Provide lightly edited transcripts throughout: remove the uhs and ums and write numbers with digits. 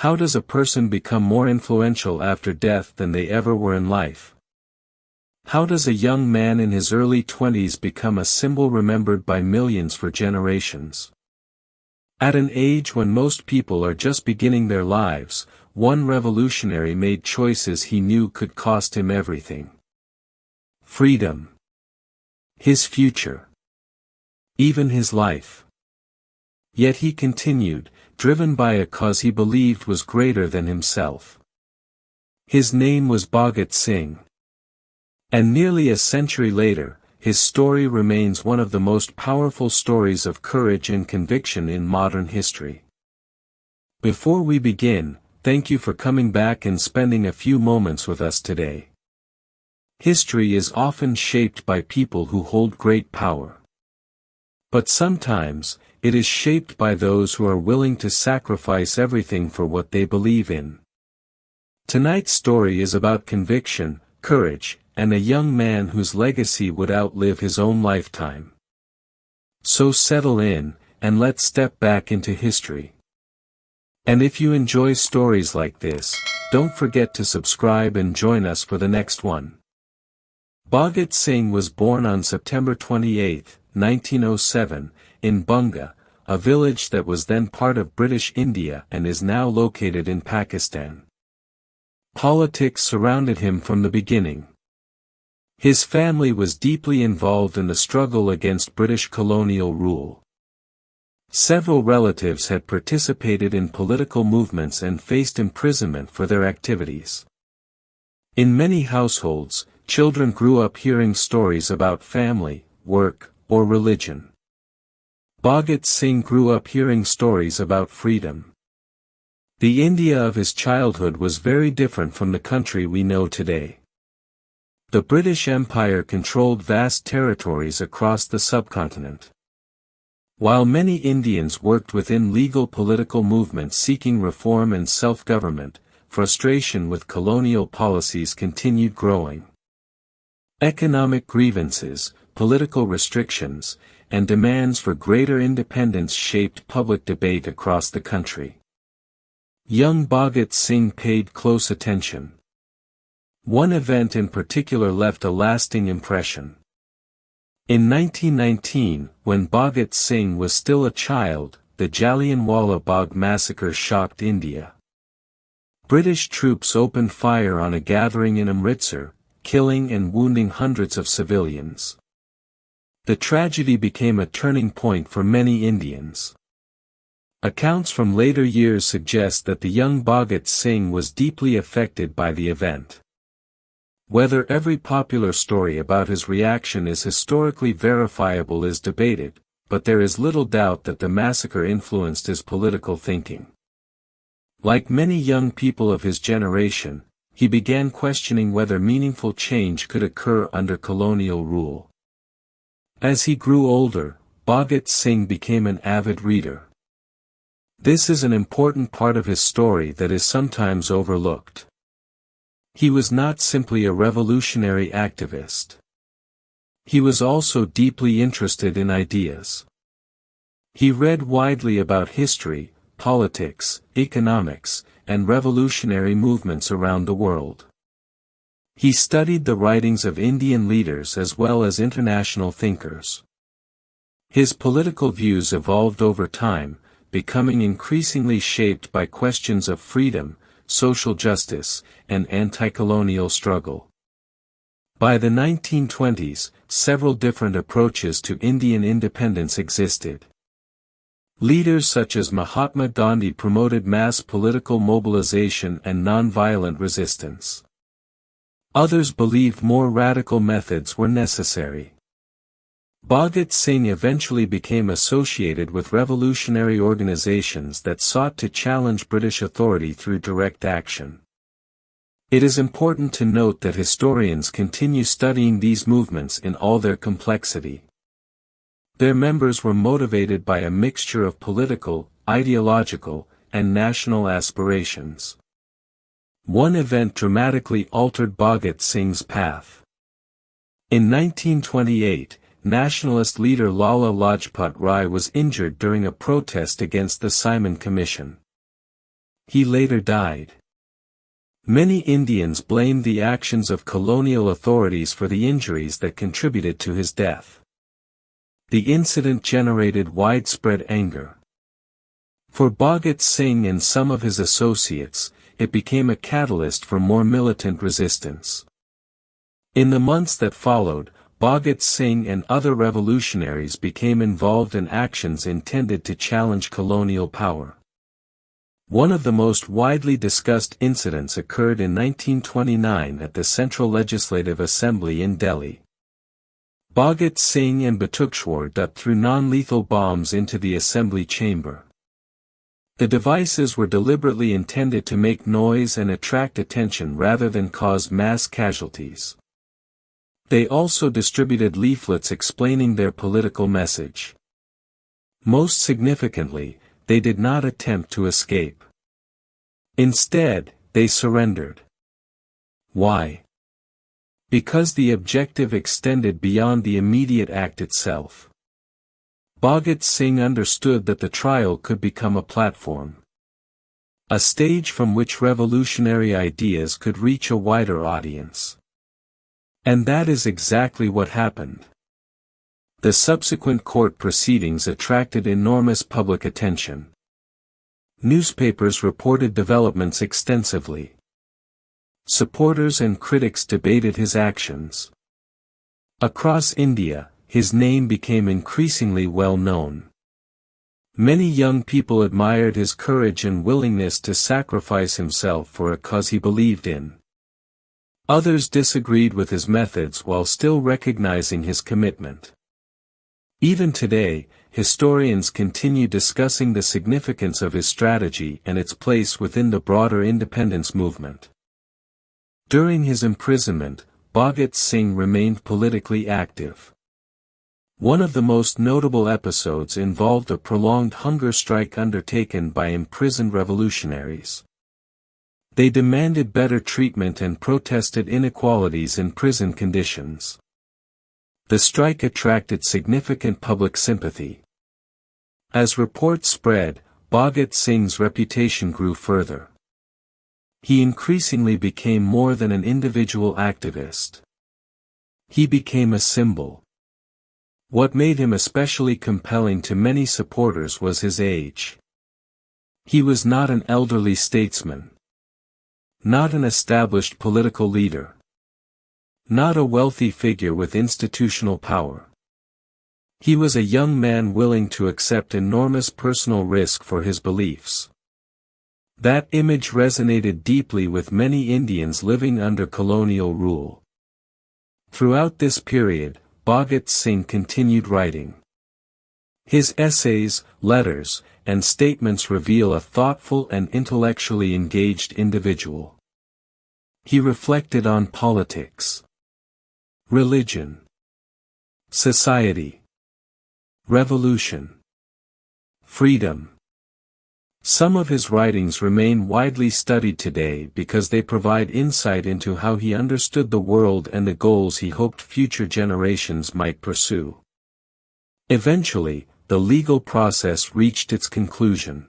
How does a person become more influential after death than they ever were in life? How does a young man in his early 20s become a symbol remembered by millions for generations? At an age when most people are just beginning their lives, one revolutionary made choices he knew could cost him everything. Freedom. His future. Even his life. Yet he continued, driven by a cause he believed was greater than himself. His name was Bhagat Singh. And nearly a century later, his story remains one of the most powerful stories of courage and conviction in modern history. Before we begin, thank you for coming back and spending a few moments with us today. History is often shaped by people who hold great power. But sometimes, it is shaped by those who are willing to sacrifice everything for what they believe in. Tonight's story is about conviction, courage, and a young man whose legacy would outlive his own lifetime. So settle in, and let's step back into history. And if you enjoy stories like this, don't forget to subscribe and join us for the next one. Bhagat Singh was born on September 28, 1907, in Bunga, a village that was then part of British India and is now located in Pakistan. Politics surrounded him from the beginning. His family was deeply involved in the struggle against British colonial rule. Several relatives had participated in political movements and faced imprisonment for their activities. In many households, children grew up hearing stories about family, work, or religion. Bhagat Singh grew up hearing stories about freedom. The India of his childhood was very different from the country we know today. The British Empire controlled vast territories across the subcontinent. While many Indians worked within legal political movements seeking reform and self-government, frustration with colonial policies continued growing. Economic grievances, political restrictions, and demands for greater independence shaped public debate across the country. Young Bhagat Singh paid close attention. One event in particular left a lasting impression. In 1919, when Bhagat Singh was still a child, the Jallianwala Bagh massacre shocked India. British troops opened fire on a gathering in Amritsar, killing and wounding hundreds of civilians. The tragedy became a turning point for many Indians. Accounts from later years suggest that the young Bhagat Singh was deeply affected by the event. Whether every popular story about his reaction is historically verifiable is debated, but there is little doubt that the massacre influenced his political thinking. Like many young people of his generation, he began questioning whether meaningful change could occur under colonial rule. As he grew older, Bhagat Singh became an avid reader. This is an important part of his story that is sometimes overlooked. He was not simply a revolutionary activist. He was also deeply interested in ideas. He read widely about history, politics, economics, and revolutionary movements around the world. He studied the writings of Indian leaders as well as international thinkers. His political views evolved over time, becoming increasingly shaped by questions of freedom, social justice, and anti-colonial struggle. By the 1920s, several different approaches to Indian independence existed. Leaders such as Mahatma Gandhi promoted mass political mobilization and nonviolent resistance. Others believed more radical methods were necessary. Bhagat Singh eventually became associated with revolutionary organizations that sought to challenge British authority through direct action. It is important to note that historians continue studying these movements in all their complexity. Their members were motivated by a mixture of political, ideological, and national aspirations. One event dramatically altered Bhagat Singh's path. In 1928, nationalist leader Lala Lajpat Rai was injured during a protest against the Simon Commission. He later died. Many Indians blamed the actions of colonial authorities for the injuries that contributed to his death. The incident generated widespread anger. For Bhagat Singh and some of his associates, it became a catalyst for more militant resistance. In the months that followed, Bhagat Singh and other revolutionaries became involved in actions intended to challenge colonial power. One of the most widely discussed incidents occurred in 1929 at the Central Legislative Assembly in Delhi. Bhagat Singh and Batukwar threw non-lethal bombs into the assembly chamber. The devices were deliberately intended to make noise and attract attention rather than cause mass casualties. They also distributed leaflets explaining their political message. Most significantly, they did not attempt to escape. Instead, they surrendered. Why? Because the objective extended beyond the immediate act itself. Bhagat Singh understood that the trial could become a platform. A stage from which revolutionary ideas could reach a wider audience. And that is exactly what happened. The subsequent court proceedings attracted enormous public attention. Newspapers reported developments extensively. Supporters and critics debated his actions. Across India, his name became increasingly well known. Many young people admired his courage and willingness to sacrifice himself for a cause he believed in. Others disagreed with his methods while still recognizing his commitment. Even today, historians continue discussing the significance of his strategy and its place within the broader independence movement. During his imprisonment, Bhagat Singh remained politically active. One of the most notable episodes involved a prolonged hunger strike undertaken by imprisoned revolutionaries. They demanded better treatment and protested inequalities in prison conditions. The strike attracted significant public sympathy. As reports spread, Bhagat Singh's reputation grew further. He increasingly became more than an individual activist. He became a symbol. What made him especially compelling to many supporters was his age. He was not an elderly statesman. Not an established political leader. Not a wealthy figure with institutional power. He was a young man willing to accept enormous personal risk for his beliefs. That image resonated deeply with many Indians living under colonial rule. Throughout this period, Bhagat Singh continued writing. His essays, letters, and statements reveal a thoughtful and intellectually engaged individual. He reflected on politics, religion, society, revolution, freedom. Some of his writings remain widely studied today because they provide insight into how he understood the world and the goals he hoped future generations might pursue. Eventually, the legal process reached its conclusion.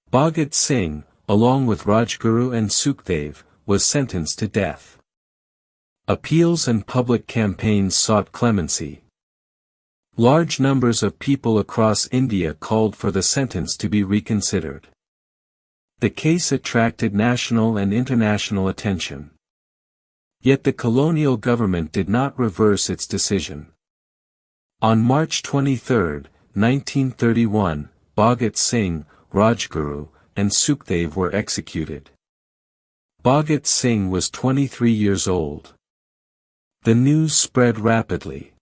Bhagat Singh, along with Rajguru and Sukhdev, was sentenced to death. Appeals and public campaigns sought clemency. Large numbers of people across India called for the sentence to be reconsidered. The case attracted national and international attention. Yet the colonial government did not reverse its decision. On March 23, 1931, Bhagat Singh, Rajguru, and Sukhdev were executed. Bhagat Singh was 23 years old. The news spread rapidly.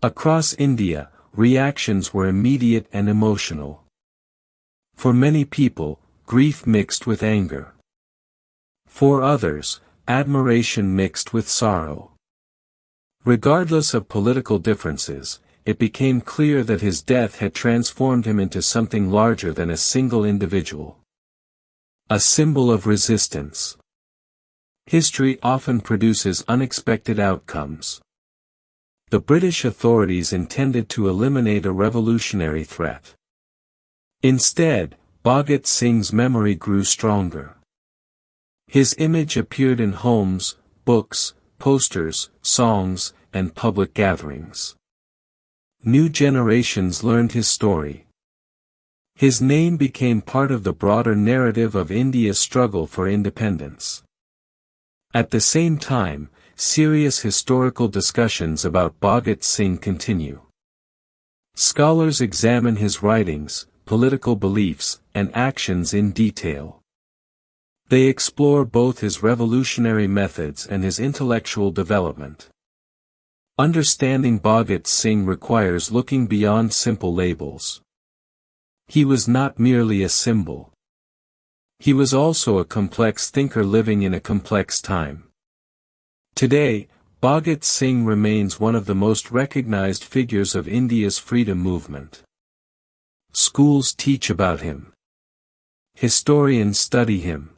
Across India, reactions were immediate and emotional. For many people, grief mixed with anger. For others, admiration mixed with sorrow. Regardless of political differences, it became clear that his death had transformed him into something larger than a single individual. A symbol of resistance. History often produces unexpected outcomes. The British authorities intended to eliminate a revolutionary threat. Instead, Bhagat Singh's memory grew stronger. His image appeared in homes, books, posters, songs, and public gatherings. New generations learned his story. His name became part of the broader narrative of India's struggle for independence. At the same time, serious historical discussions about Bhagat Singh continue. Scholars examine his writings, political beliefs, and actions in detail. They explore both his revolutionary methods and his intellectual development. Understanding Bhagat Singh requires looking beyond simple labels. He was not merely a symbol. He was also a complex thinker living in a complex time. Today, Bhagat Singh remains one of the most recognized figures of India's freedom movement. Schools teach about him. Historians study him.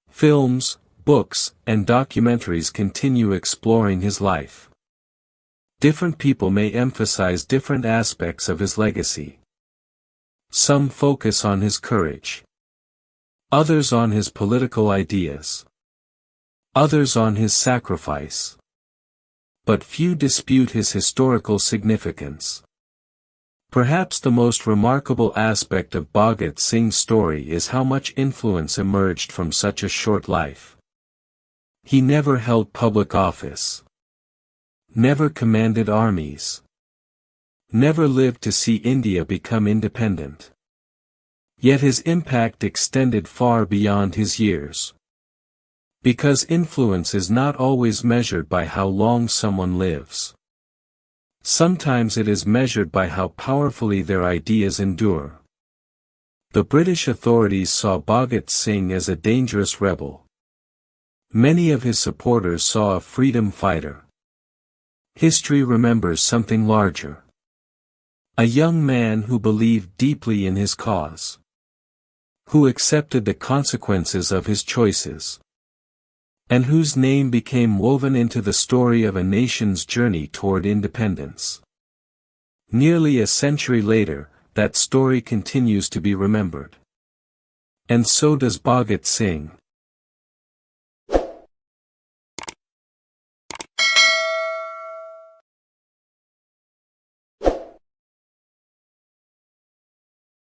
Films, books, and documentaries continue exploring his life. Different people may emphasize different aspects of his legacy. Some focus on his courage. Others on his political ideas. Others on his sacrifice. But few dispute his historical significance. Perhaps the most remarkable aspect of Bhagat Singh's story is how much influence emerged from such a short life. He never held public office. Never commanded armies. Never lived to see India become independent. Yet his impact extended far beyond his years. Because influence is not always measured by how long someone lives. Sometimes it is measured by how powerfully their ideas endure. The British authorities saw Bhagat Singh as a dangerous rebel. Many of his supporters saw a freedom fighter. History remembers something larger. A young man who believed deeply in his cause. Who accepted the consequences of his choices. And whose name became woven into the story of a nation's journey toward independence. Nearly a century later, that story continues to be remembered. And so does Bhagat Singh.